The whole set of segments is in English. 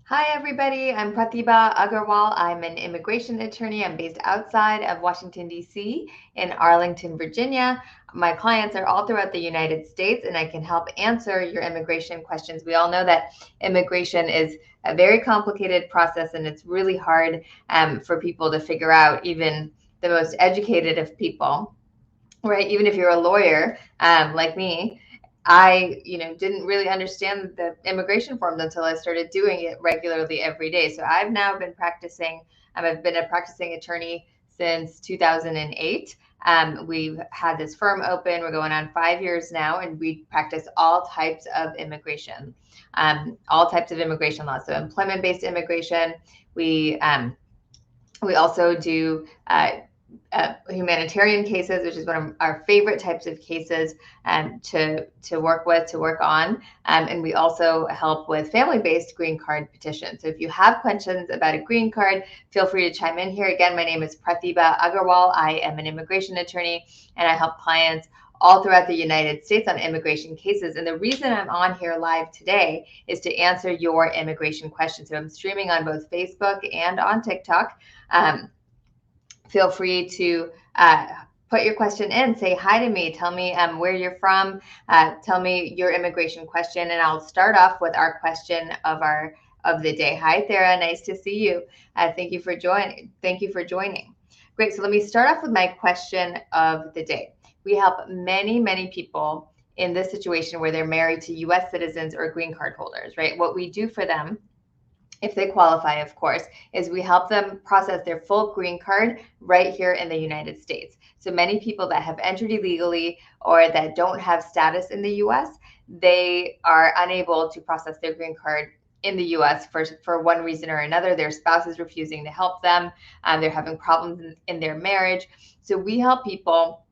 Hi, everybody. I'm Pratibha Agarwal. I'm an immigration attorney. I'm based outside of Washington, D.C. in Arlington, Virginia. My clients are all throughout the United States, and I can help answer your immigration questions. We all know that immigration is a very complicated process, and it's really hard for people to figure out, even the most educated of people, right? Even if you're a lawyer like me, I didn't really understand the immigration forms until I started doing it regularly every day. So I've now been practicing. I've been a practicing attorney since 2008. We've had this firm open. We're going on 5 years now, and we practice all types of immigration laws. So employment-based immigration. We also do humanitarian cases, which is one of our favorite types of cases to work on. And we also help with family-based green card petitions. So if you have questions about a green card, feel free to chime in here. Again, my name is Pratibha Agarwal. I am an immigration attorney, and I help clients all throughout the United States on immigration cases. And the reason I'm on here live today is to answer your immigration questions. So I'm streaming on both Facebook and on TikTok. Feel free to put your question in, say hi to me, tell me where you're from, tell me your immigration question, and I'll start off with our question of the day. Hi, Thera, nice to see you. Thank you for joining. Great, so let me start off with my question of the day. We help many people in this situation where they're married to U.S. citizens or green card holders, right? What we do for them, if they qualify, of course, is we help them process their full green card right here in the United States. So many people that have entered illegally or that don't have status in the US, they are unable to process their green card in the US for one reason or another. Their spouse is refusing to help them. They're having problems in their marriage. So we help people,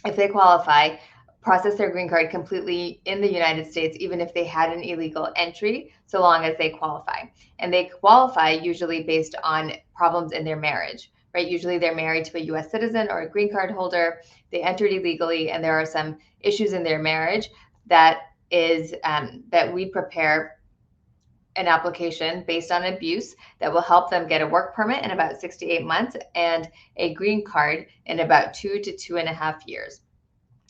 if they qualify, process their green card completely in the United States, even if they had an illegal entry, so long as they qualify. And they qualify usually based on problems in their marriage, right? Usually they're married to a US citizen or a green card holder. They entered illegally, and there are some issues in their marriage that we prepare an application based on abuse that will help them get a work permit in about 6 to 8 months and a green card in about 2 to 2.5 years.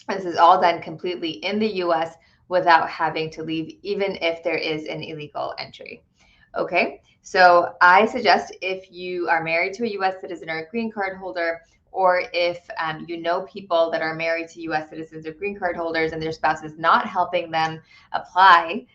This is all done completely in the US without having to leave, even if there is an illegal entry. Okay, so I suggest if you are married to a US citizen or a green card holder, or if you know people that are married to US citizens or green card holders and their spouse is not helping them apply,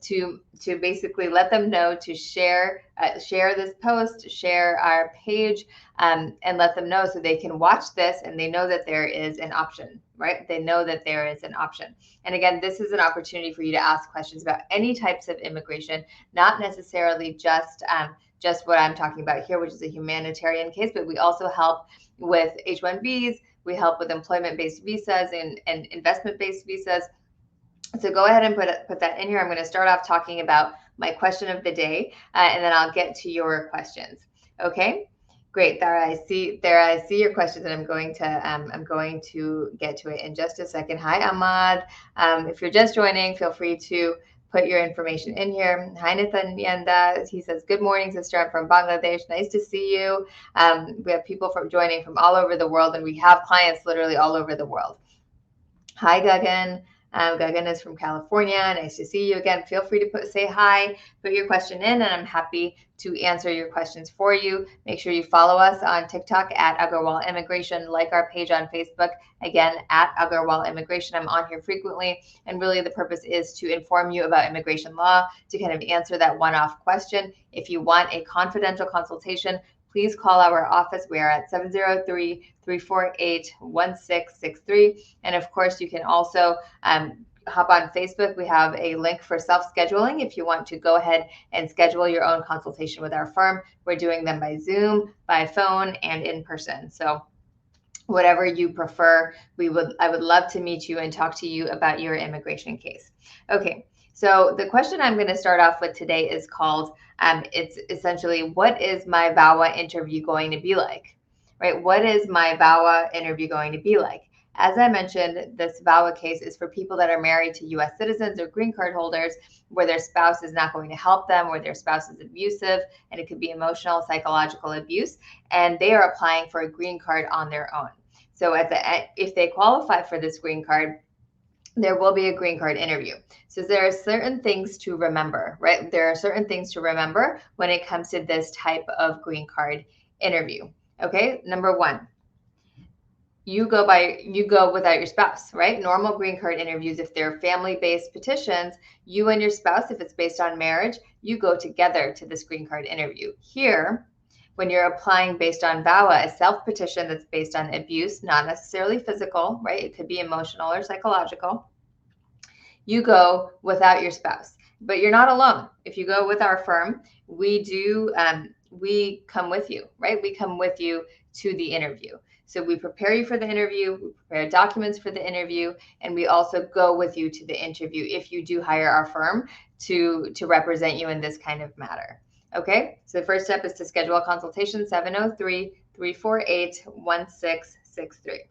to basically let them know to share this post, share our page, and let them know so they can watch this and they know that there is an option, right? They know that there is an option. And again, this is an opportunity for you to ask questions about any types of immigration, not necessarily just what I'm talking about here, which is a humanitarian case, but we also help with H-1Bs, we help with employment-based visas and investment-based visas. So go ahead and put that in here. I'm going to start off talking about my question of the day, and then I'll get to your questions. Okay, great. There I see your questions, and I'm going to get to it in just a second. Hi, Ahmad. If you're just joining, feel free to put your information in here. Hi, Nathanianda. He says, "Good morning, sister. I'm from Bangladesh. Nice to see you." We have people joining from all over the world, and we have clients literally all over the world. Hi, Gagan. Gagan is from California. Nice to see you again. Feel free to say hi, put your question in, and I'm happy to answer your questions for you. Make sure you follow us on TikTok at Agarwal Immigration, like our page on Facebook, again, at Agarwal Immigration. I'm on here frequently, and really the purpose is to inform you about immigration law, to kind of answer that one-off question. If you want a confidential consultation, please call our office. We are at 703-348-1663. And of course, you can also hop on Facebook. We have a link for self-scheduling if you want to go ahead and schedule your own consultation with our firm. We're doing them by Zoom, by phone, and in person. So whatever you prefer, I would love to meet you and talk to you about your immigration case. Okay, so the question I'm going to start off with today is called, it's essentially, what is my Vawa interview going to be like? Right? What is my Vawa interview going to be like? As I mentioned, this VAWA case is for people that are married to US citizens or green card holders where their spouse is not going to help them, where their spouse is abusive, and it could be emotional, psychological abuse, and they are applying for a green card on their own. So if they qualify for this green card, there will be a green card interview. So there are certain things to remember, right? There are certain things to remember when it comes to this type of green card interview. Okay, number one, you go without your spouse, right? Normal green card interviews, if they're family-based petitions, you and your spouse, if it's based on marriage, you go together to this green card interview. Here, when you're applying based on VAWA, a self-petition that's based on abuse, not necessarily physical, right? It could be emotional or psychological. You go without your spouse, but you're not alone. If you go with our firm, we come with you, right? We come with you to the interview. So we prepare you for the interview, we prepare documents for the interview, and we also go with you to the interview if you do hire our firm to represent you in this kind of matter. Okay, so the first step is to schedule a consultation, 703-348-1663.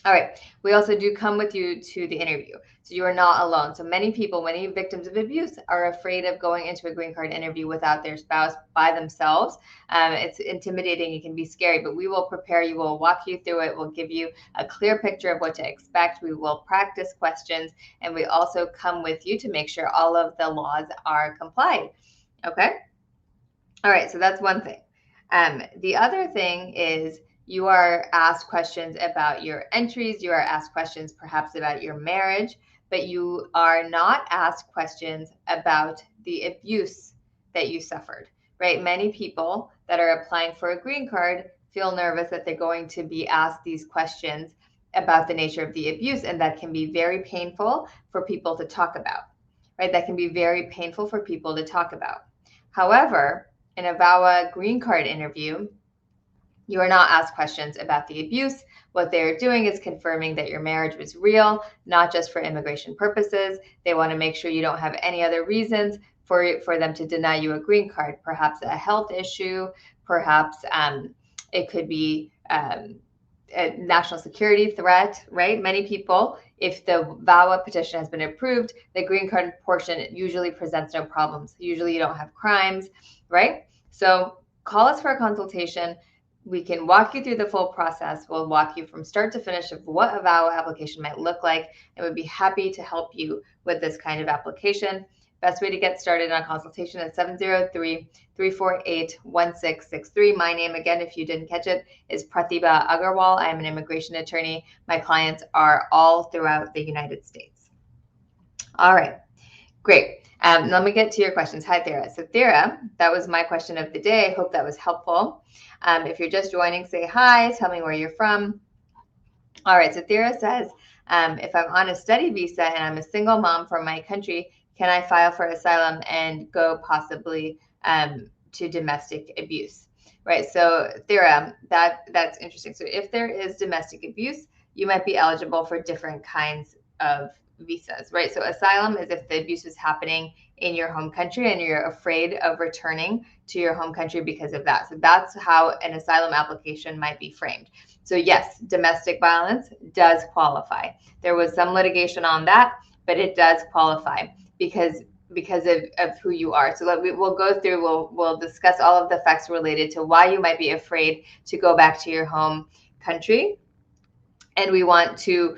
All right, we also do come with you to the interview. So you are not alone. So many people, many victims of abuse are afraid of going into a green card interview without their spouse by themselves. It's intimidating, it can be scary, but we will prepare you, we'll walk you through it, we'll give you a clear picture of what to expect, we will practice questions, and we also come with you to make sure all of the laws are complied. Okay? All right, so that's one thing. The other thing is you are asked questions about your entries, you are asked questions perhaps about your marriage, but you are not asked questions about the abuse that you suffered, right? Many people that are applying for a green card feel nervous that they're going to be asked these questions about the nature of the abuse, and that can be very painful for people to talk about, right? That can be very painful for people to talk about. However, in a VAWA green card interview, you are not asked questions about the abuse. What they're doing is confirming that your marriage was real, not just for immigration purposes. They want to make sure you don't have any other reasons for them to deny you a green card, perhaps a health issue, perhaps it could be a national security threat, right? Many people, if the VAWA petition has been approved, the green card portion usually presents no problems. Usually you don't have crimes, right? So call us for a consultation. We can walk you through the full process. We'll walk you from start to finish of what a VAWA application might look like, and we'd be happy to help you with this kind of application. Best way to get started on consultation is 703-348-1663. My name, again, if you didn't catch it, is Pratibha Agarwal. I am an immigration attorney. My clients are all throughout the United States. All right, great. Let me get to your questions. Hi, Thera. So Thera, that was my question of the day. I hope that was helpful. If you're just joining, say hi, tell me where you're from. All right, so Thera says, if I'm on a study visa and I'm a single mom from my country, can I file for asylum and go possibly to domestic abuse? Right, so Thera, that's interesting. So if there is domestic abuse, you might be eligible for different kinds of visas, right? So asylum is if the abuse is happening in your home country and you're afraid of returning to your home country because of that. So that's how an asylum application might be framed. So yes, domestic violence does qualify. There was some litigation on that, but it does qualify because of who you are. So we'll go through, we'll discuss all of the facts related to why you might be afraid to go back to your home country. And we want to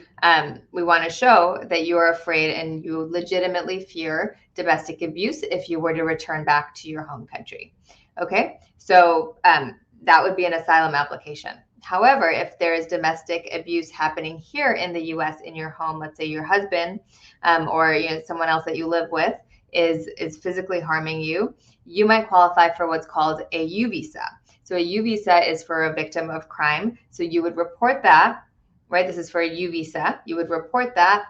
show that you are afraid and you legitimately fear domestic abuse if you were to return back to your home country. Okay, so that would be an asylum application. However, if there is domestic abuse happening here in the U.S. in your home, let's say your husband or someone else that you live with is physically harming you, you might qualify for what's called a U visa. So a U visa is for a victim of crime. So you would report that. Right, this is for a U visa. You would report that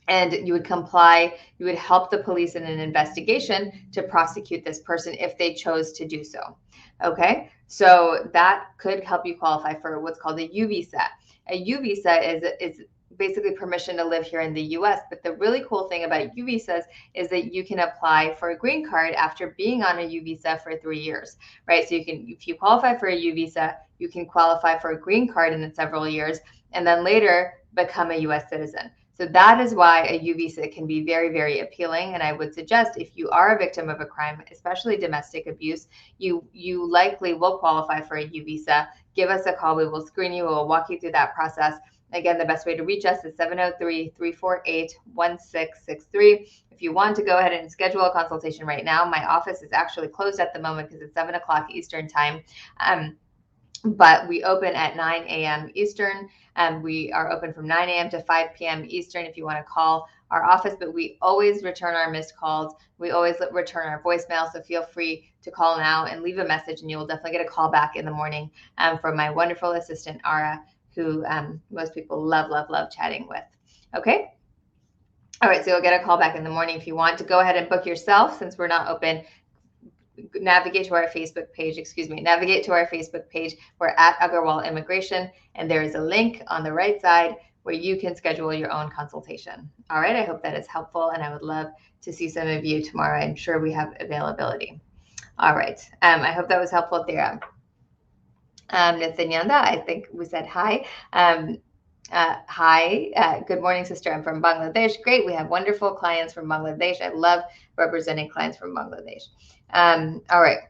and you would comply. You would help the police in an investigation to prosecute this person if they chose to do so. Okay, so that could help you qualify for what's called a U visa. A U visa is basically permission to live here in the US. But the really cool thing about U visas is that you can apply for a green card after being on a U visa for 3 years, right? So you can, if you qualify for a U visa, you can qualify for a green card in several years. and then later become a US citizen. So that is why a U visa can be very, very appealing. And I would suggest if you are a victim of a crime, especially domestic abuse, you likely will qualify for a U visa. Give us a call. We will screen you. We'll walk you through that process. Again, the best way to reach us is 703-348-1663. If you want to go ahead and schedule a consultation right now, my office is actually closed at the moment because it's 7 o'clock Eastern time. But we open at 9 a.m. Eastern. We are open from 9 a.m. to 5 p.m. Eastern if you want to call our office, but we always return our missed calls. We always return our voicemail, so feel free to call now and leave a message, and you will definitely get a call back in the morning from my wonderful assistant, Ara, who most people love, love, love chatting with. Okay? All right, so you'll get a call back in the morning. If you want to go ahead and book yourself, since we're not open, navigate to our Facebook page. We're at Agarwal Immigration, and there is a link on the right side where you can schedule your own consultation. All right, I hope that is helpful, and I would love to see some of you tomorrow. I'm sure we have availability. All right, I hope that was helpful, Thera. Nathanyanda, I think we said hi. Hi, good morning, sister. I'm from Bangladesh. Great, we have wonderful clients from Bangladesh. I love representing clients from Bangladesh. All right.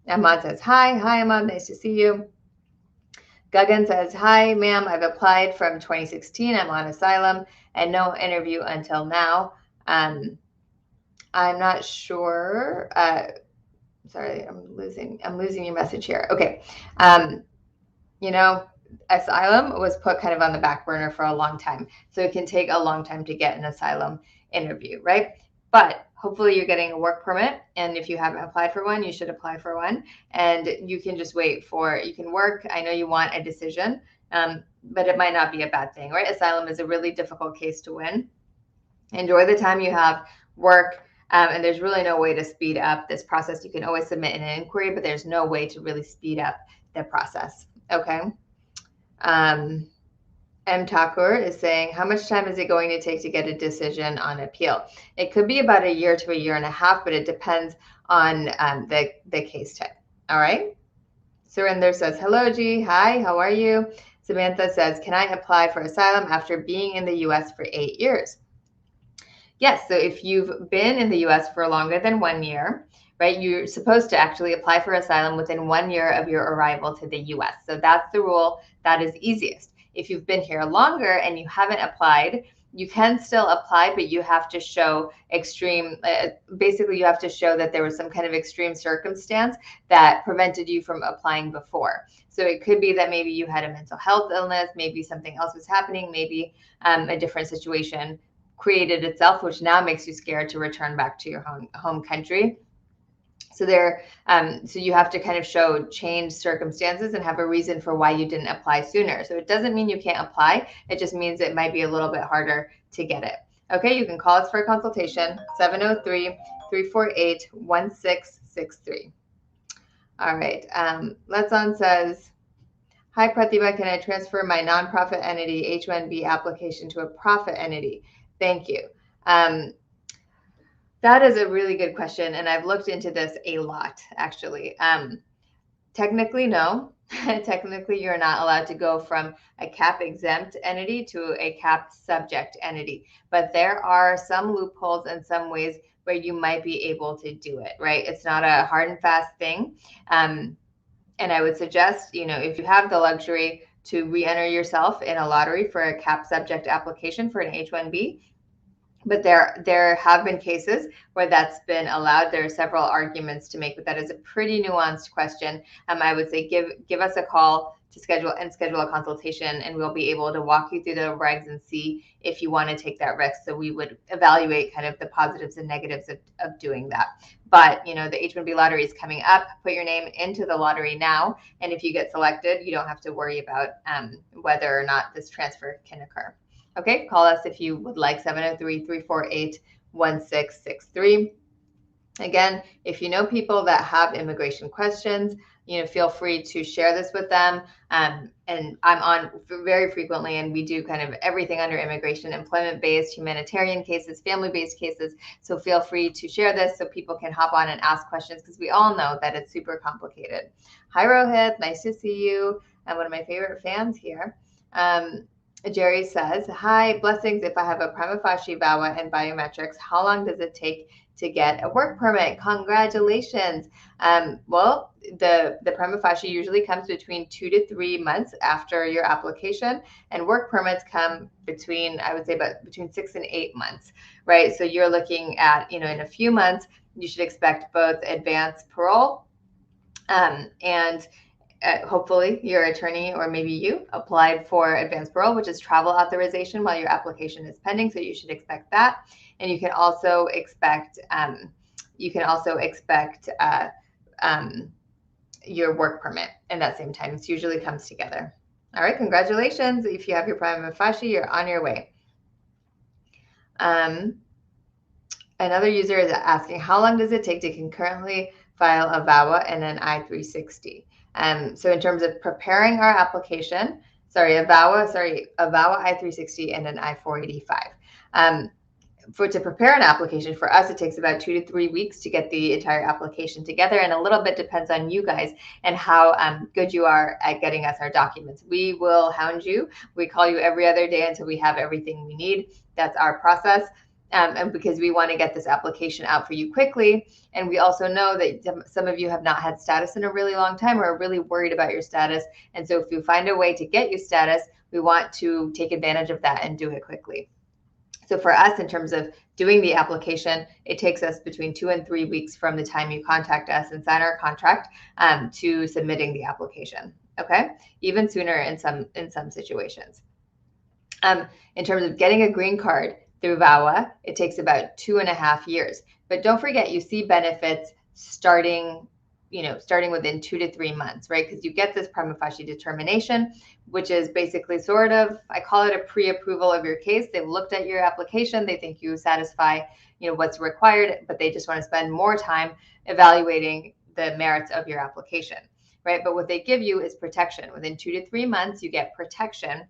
Ahmad says, hi. Hi, Ahmad. Nice to see you. Gagan says, hi, ma'am. I've applied from 2016. I'm on asylum and no interview until now. I'm not sure. Sorry, I'm losing your message here. Okay. You know, asylum was put kind of on the back burner for a long time. So it can take a long time to get an asylum interview, right? But hopefully you're getting a work permit. And if you haven't applied for one, you should apply for one. And you can just wait for, you can work. I know you want a decision, but it might not be a bad thing, right? Asylum is a really difficult case to win. Enjoy the time you have, work, and there's really no way to speed up this process. You can always submit an inquiry, but there's no way to really speed up the process. Okay. M. Thakur is saying, how much time is it going to take to get a decision on appeal? It could be about a year to a year and a half, but it depends on the case type. All right. Surinder says, hello, G. Hi, how are you? Samantha says, can I apply for asylum after being in the U.S. for 8 years? Yes. So if you've been in the U.S. for longer than 1 year, right, you're supposed to actually apply for asylum within 1 year of your arrival to the U.S. So that's the rule that is easiest. If you've been here longer and you haven't applied, you can still apply, but you have to show basically you have to show that there was some kind of extreme circumstance that prevented you from applying before. So it could be that maybe you had a mental health illness, maybe something else was happening, maybe a different situation created itself, which now makes you scared to return back to your home country. So so you have to kind of show changed circumstances and have a reason for why you didn't apply sooner. So it doesn't mean you can't apply. It just means it might be a little bit harder to get it. Okay, you can call us for a consultation, 703-348-1663. All right, Letson says, hi, Pratibha, can I transfer my nonprofit entity H-1B application to a profit entity? Thank you. That is a really good question, and I've looked into this a lot, actually. Technically, no. Technically, you're not allowed to go from a CAP exempt entity to a CAP subject entity, but there are some loopholes and some ways where you might be able to do it, right? It's not a hard and fast thing. And I would suggest, if you have the luxury to re-enter yourself in a lottery for a CAP subject application for an H-1B, but there have been cases where that's been allowed. There are several arguments to make, but that is a pretty nuanced question. I would say give us a call to schedule a consultation, and we'll be able to walk you through the regs and see if you want to take that risk. So we would evaluate kind of the positives and negatives of doing that. But the H-1B lottery is coming up. Put your name into the lottery now, and if you get selected, you don't have to worry about whether or not this transfer can occur. Okay, call us if you would like, 703-348-1663. Again, if you know people that have immigration questions, feel free to share this with them. And I'm on very frequently, and we do kind of everything under immigration, employment-based, humanitarian cases, family-based cases. So feel free to share this so people can hop on and ask questions, because we all know that it's super complicated. Hi, Rohit. Nice to see you. I'm one of my favorite fans here. Jerry says, hi, blessings. If I have a prima facie VAWA and biometrics, how long does it take to get a work permit? Congratulations. Well, the prima facie usually comes between 2 to 3 months after your application, and work permits come between, I would say, about between 6 and 8 months, right? So you're looking at, in a few months, you should expect both advance parole and hopefully your attorney or maybe you applied for advanced parole, which is travel authorization while your application is pending. So you should expect that. And you can also expect your work permit in that same time. It usually comes together. All right, congratulations. If you have your prima facie, you're on your way. Another user is asking, how long does it take to concurrently file a VAWA and an I-360? So in terms of preparing our application, a VAWA I-360 and an I-485. To prepare an application, for us, it takes about 2 to 3 weeks to get the entire application together, and a little bit depends on you guys and how good you are at getting us our documents. We will hound you. We call you every other day until we have everything we need. That's our process. And because we want to get this application out for you quickly. And we also know that some of you have not had status in a really long time or are really worried about your status. And so if you find a way to get you status, we want to take advantage of that and do it quickly. So for us, in terms of doing the application, it takes us between 2 and 3 weeks from the time you contact us and sign our contract to submitting the application. Okay, even sooner in some situations. In terms of getting a green card through VAWA, it takes about 2.5 years. But don't forget, you see benefits starting within 2 to 3 months, right? Because you get this prima facie determination, which is basically sort of, I call it a pre-approval of your case. They've looked at your application, they think you satisfy, what's required, but they just want to spend more time evaluating the merits of your application, right? But what they give you is protection. Within 2 to 3 months, you get protection,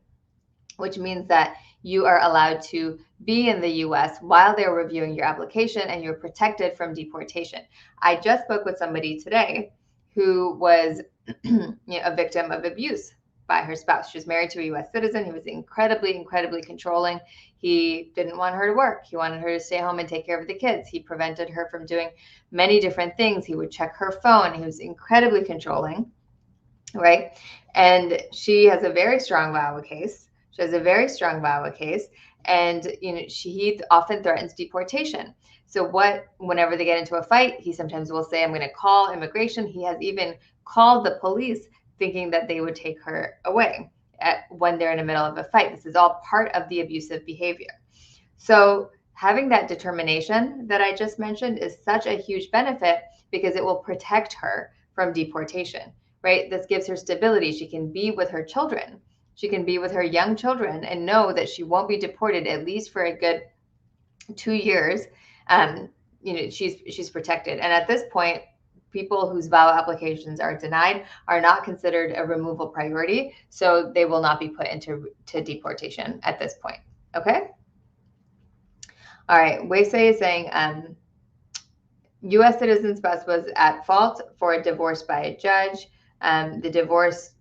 which means that you are allowed to be in the US while they're reviewing your application and you're protected from deportation. I just spoke with somebody today who was a victim of abuse by her spouse. She was married to a US citizen. He was incredibly, incredibly controlling. He didn't want her to work. He wanted her to stay home and take care of the kids. He prevented her from doing many different things. He would check her phone. He was incredibly controlling, right? And she has a very strong VAWA case. And he often threatens deportation. So whenever they get into a fight, he sometimes will say, I'm going to call immigration. He has even called the police thinking that they would take her away when they're in the middle of a fight. This is all part of the abusive behavior. So having that determination that I just mentioned is such a huge benefit because it will protect her from deportation, right? This gives her stability. She can be with her children. She can be with her young children and know that she won't be deported at least for a good 2 years. She's protected. And at this point, people whose VAWA applications are denied are not considered a removal priority, so they will not be put into deportation at this point. Okay. All right. Weisei is saying U.S. citizen spouse was at fault for a divorce by a judge.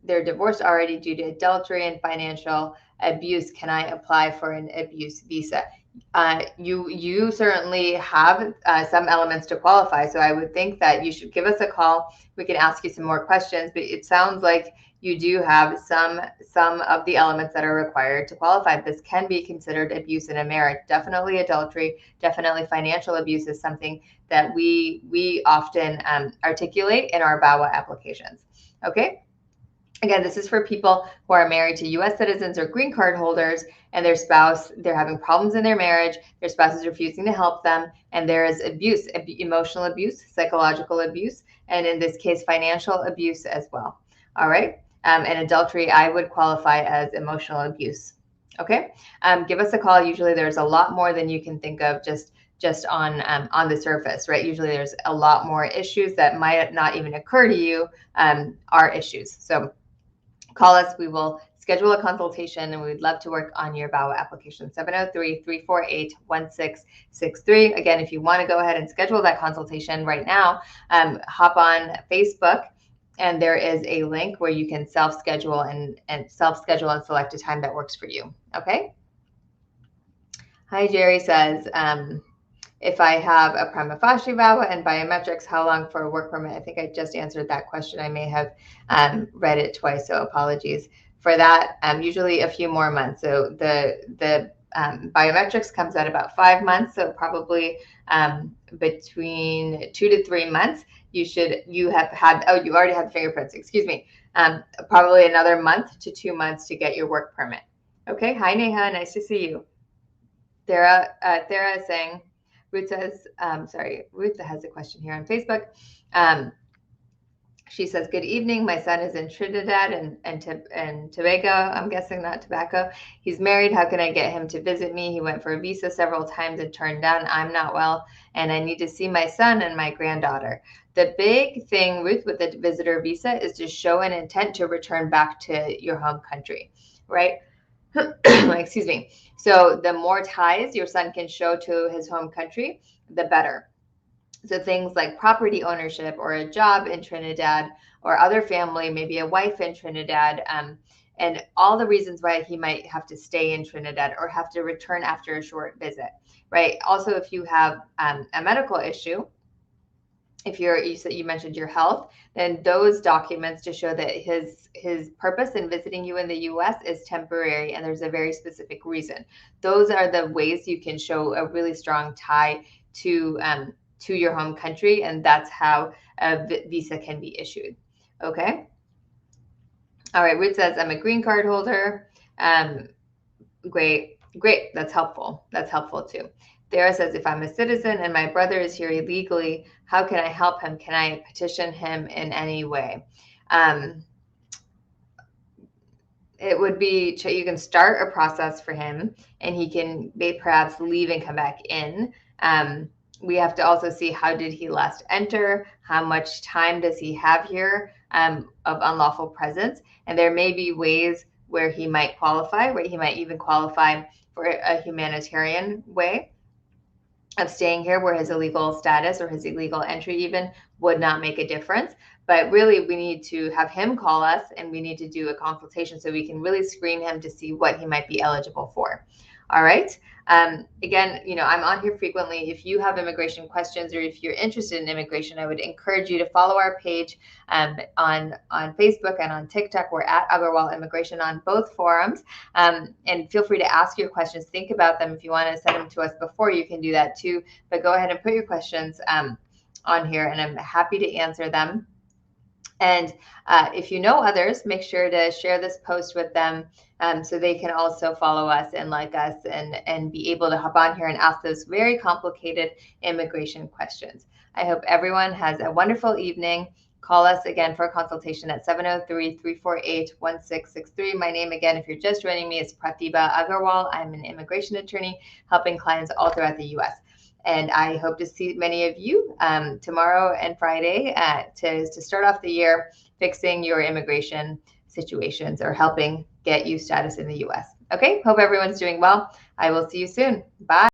They're divorced already due to adultery and financial abuse. Can I apply for an abuse visa? You certainly have some elements to qualify. So I would think that you should give us a call. We can ask you some more questions, but it sounds like you do have some of the elements that are required to qualify. This can be considered abuse in a marriage. Definitely adultery, definitely financial abuse is something that we often articulate in our VAWA applications. Okay. Again, this is for people who are married to U.S. citizens or green card holders and their spouse, they're having problems in their marriage, their spouse is refusing to help them, and there is abuse, emotional abuse, psychological abuse, and in this case, financial abuse as well. All right. And adultery, I would qualify as emotional abuse. Okay. Give us a call. Usually there's a lot more than you can think of just on the surface, right? Usually there's a lot more issues that might not even occur to you are issues. So call us. We will schedule a consultation, and we'd love to work on your VAWA application. 703-348-1663. Again, if you want to go ahead and schedule that consultation right now, hop on Facebook And there is a link where you can self-schedule and select a time that works for you. Okay. Hi, Jerry says, if I have a prima facie VAWA and biometrics, how long for a work permit? I think I just answered that question. I may have read it twice, so apologies for that. Usually a few more months. So the biometrics comes at about 5 months, so probably between 2 to 3 months. You already have fingerprints, excuse me. Probably another month to 2 months to get your work permit. Okay, hi Neha, nice to see you. Thera is saying, Ruth says, Ruth has a question here on Facebook. She says, good evening. My son is in Trinidad and Tobago. I'm guessing not tobacco. He's married. How can I get him to visit me? He went for a visa several times and turned down. I'm not well, and I need to see my son and my granddaughter. The big thing, Ruth, with the visitor visa is to show an intent to return back to your home country, right? Excuse me. So the more ties your son can show to his home country, the better. So things like property ownership or a job in Trinidad or other family, maybe a wife in Trinidad, and all the reasons why he might have to stay in Trinidad or have to return after a short visit, right? Also, if you have a medical issue, if you mentioned your health, then those documents to show that his purpose in visiting you in the U.S. is temporary and there's a very specific reason. Those are the ways you can show a really strong tie to your home country, and that's how a visa can be issued. Okay. All right. Ruth says, I'm a green card holder. Great. That's helpful. That's helpful too. Thera says, if I'm a citizen and my brother is here illegally, how can I help him? Can I petition him in any way? It would be, you can start a process for him and he can perhaps leave and come back in. We have to also see, how did he last enter? How much time does he have here of unlawful presence? And there may be ways where he might qualify, where he might even qualify for a humanitarian way of staying here, where his illegal status or his illegal entry even would not make a difference. But really, we need to have him call us and we need to do a consultation so we can really screen him to see what he might be eligible for. All right. Again, I'm on here frequently. If you have immigration questions or if you're interested in immigration, I would encourage you to follow our page on Facebook and on TikTok. We're at Agarwal Immigration on both forums. And feel free to ask your questions. Think about them. If you want to send them to us before, you can do that too. But go ahead and put your questions on here, and I'm happy to answer them. And if you know others, make sure to share this post with them so they can also follow us and like us and be able to hop on here and ask those very complicated immigration questions. I hope everyone has a wonderful evening. Call us again for a consultation at 703-348-1663. My name again, if you're just joining me, is Pratibha Agarwal. I'm an immigration attorney helping clients all throughout the U.S. And I hope to see many of you tomorrow and Friday to start off the year fixing your immigration situations or helping get you status in the U.S. Okay, hope everyone's doing well. I will see you soon. Bye.